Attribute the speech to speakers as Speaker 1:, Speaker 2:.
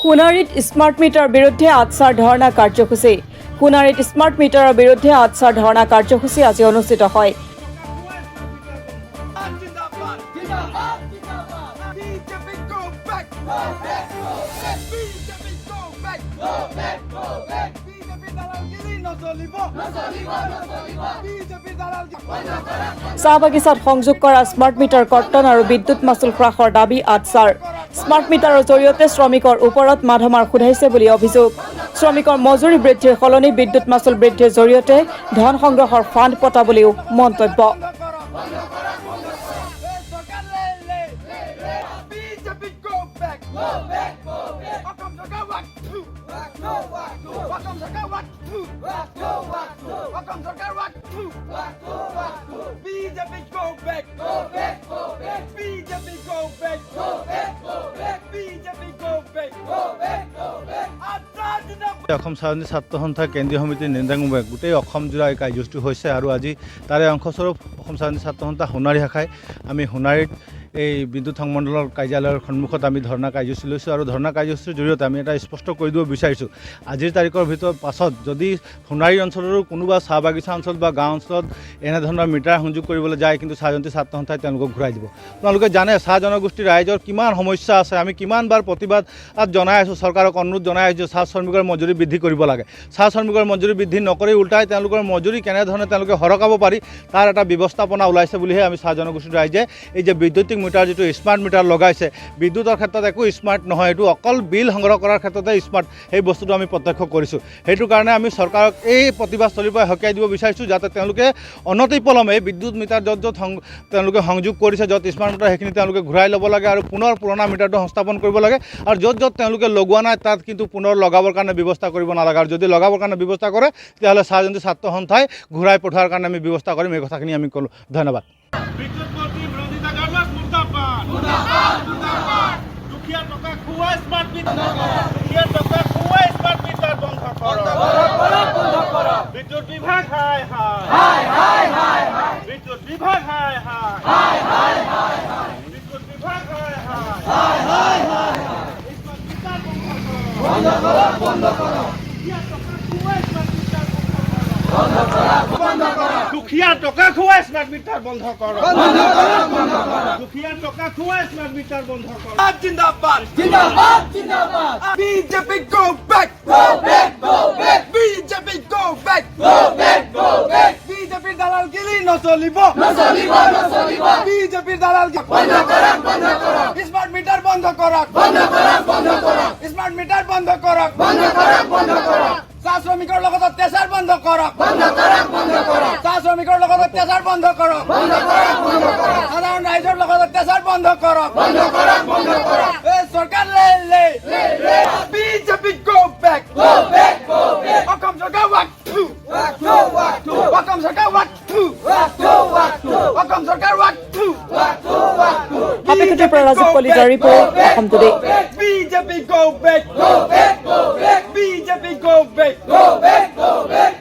Speaker 1: সোণাৰীত smart meter বিৰুদ্ধে আটছাৰ ধৰ্ণা কাৰ্যসূচী। সোণাৰীত স্মাৰ্ট মিটাৰৰ বিৰুদ্ধে আটছাৰ ধৰ্ণা কাৰ্যসূচী আজি অনুষ্ঠিত হয়। চাহ বাগিচাত সংযোগ কৰা স্মাৰ্ট মিটাৰ কৰ্তন আৰু বিদ্যুৎ মাচুল হ্ৰাসৰ দাবী আটছাৰ। স্মাৰ্ট মিটাৰৰ জৰিয়তে শ্ৰমিকৰ ওপৰত মাধমাৰ সোধাইছে বুলি অভিযোগ। শ্ৰমিকৰ মজুৰি বৃদ্ধিৰ সলনি বিদ্যুৎ মাচুল বৃদ্ধিৰ জৰিয়তে ধন সংগ্ৰহৰ ফাণ্ড পতা বুলিও মন্তব্য।
Speaker 2: অসম স্বাধীন ছাত্ৰ সন্থা কেন্দ্ৰীয় সমিতিৰ নিৰ্দেশমৰ্মে গোটেই অসমজোৰা এই কাৰ্যসূচী হৈছে আৰু আজি তাৰে অংশস্বৰূপ অসম স্বাধীন ছাত্ৰ সন্থা সোণাৰী শাখাই আমি সোণাৰীত এই বিদ্যুৎ সংমণ্ডলৰ কাৰ্যালয়ৰ সন্মুখত আমি ধৰ্ণা কাৰ্যসূচী লৈছোঁ আৰু ধৰ্ণা কাৰ্যসূচীৰ জৰিয়তে আমি এটা স্পষ্ট কৰি দিব বিচাৰিছোঁ, আজিৰ তাৰিখৰ ভিতৰত পাছত যদি সোণাৰী অঞ্চলৰো কোনোবা চাহ বাগিচা অঞ্চল বা গাঁও অঞ্চলত এনেধৰণৰ মিটাৰ সংযোগ কৰিবলৈ যায়, কিন্তু চাহ জয়ন্তী ছাত্ৰ সন্থাই তেওঁলোকক ঘূৰাই দিব। আপোনালোকে জানে চাহ জনগোষ্ঠীৰ ৰাইজৰ কিমান সমস্যা আছে। আমি কিমানবাৰ প্ৰতিবাদ জনাই আছোঁ, চৰকাৰক অনুৰোধ জনাই আছোঁ, চাহ শ্ৰমিকৰ মজুৰি বৃদ্ধি কৰিব লাগে। চাহ শ্ৰমিকৰ মজুৰি বৃদ্ধি নকৰি উল্টাই তেওঁলোকৰ মজুৰি কেনেধৰণে তেওঁলোকে সৰকাব পাৰি তাৰ এটা ব্যৱস্থাপনা ওলাইছে বুলিহে আমি চাহ জনগোষ্ঠীৰ ৰাইজে এই যে বৈদ্যুতিক মিটাৰ যিটো স্মাৰ্ট মিটাৰ লগাইছে, বিদ্যুতৰ ক্ষেত্ৰত একো স্মাৰ্ট নহয়, এইটো অকল বিল সংগ্ৰহ কৰাৰ ক্ষেত্ৰতে স্মাৰ্ট, সেই বস্তুটো আমি প্ৰত্যক্ষ কৰিছোঁ। সেইটো কাৰণে আমি চৰকাৰক এই প্ৰতিবাদস্থলীৰ পৰা সকীয়াই দিব বিচাৰিছোঁ, যাতে তেওঁলোকে অনতিপলমে বিদ্যুৎ মিটাৰ য'ত তেওঁলোকে সংযোগ কৰিছে, য'ত স্মাৰ্ট মিটাৰ সেইখিনি তেওঁলোকে ঘূৰাই ল'ব লাগে আৰু পুনৰ পুৰণা মিটাৰটো সংস্থাপন কৰিব লাগে, আৰু য'ত য'ত তেওঁলোকে লগোৱা নাই তাত কিন্তু পুনৰ লগাবৰ কাৰণে ব্যৱস্থা কৰিব নালাগে, আৰু যদি লগাবৰ কাৰণে ব্যৱস্থা কৰে তেতিয়াহ'লে চাহ জয়ন্তী ছাত্ৰ সন্থাই ঘূৰাই পঠোৱাৰ কাৰণে আমি ব্যৱস্থা কৰিম। এই কথাখিনি আমি ক'লোঁ। ধন্যবাদ।
Speaker 3: বিদ্যুৎ বিভাগ হায় হায়, বিদ্যুৎ বিভাগ হায় হায়, বিদ্যুৎ বিভাগ হায় হায়, দুখীয়া টকা খোৱা স্মাৰ্ট মিটাৰ বন্ধ কৰ, দুখীয়া টকা খোৱা স্মাৰ্ট মিটাৰ বন্ধ কৰ। জিন্দাবাদ, জিন্দাবাদ, জিন্দাবাদ। BJP go back, go back, go back. BJP go back, go back, go back. বিজেপিৰ দালালগিৰি নচলিব, নচলিব, নচলিব। বিজেপিৰ দালালগিৰি বন্ধ কৰক, বন্ধ কৰক। স্মাৰ্ট মিটাৰ বন্ধ কৰক, বন্ধ কৰক, বন্ধ কৰক। স্মাৰ্ট মিটাৰ বন্ধ কৰক, বন্ধ কৰক, বন্ধ কৰক। চাহ শ্ৰমিকৰ লগত অত্যাচাৰ বন্ধ কৰক, বন্ধ কৰক, বন্ধ কৰক। চাহ শ্ৰমিকৰ লগত অত্যাচাৰ বন্ধ কৰক, বন্ধ কৰক, বন্ধ কৰক। সাধাৰণ ৰাইজৰ লগত অত্যাচাৰ বন্ধ কৰক, বন্ধ কৰক, বন্ধ কৰক। এই চৰকাৰ লে BJP go back, go back, go back. Asom চৰকাৰ walk to, walk to, walk to. Asom চৰকাৰ walk to, walk to, walk to. Asom চৰকাৰ walk to, walk to, walk to.
Speaker 1: অপেক্ষিত ৰাজীৱ কলিতাৰ report, Asom today.
Speaker 3: BJP go back, go back, go back. BJP go back, go back, go back.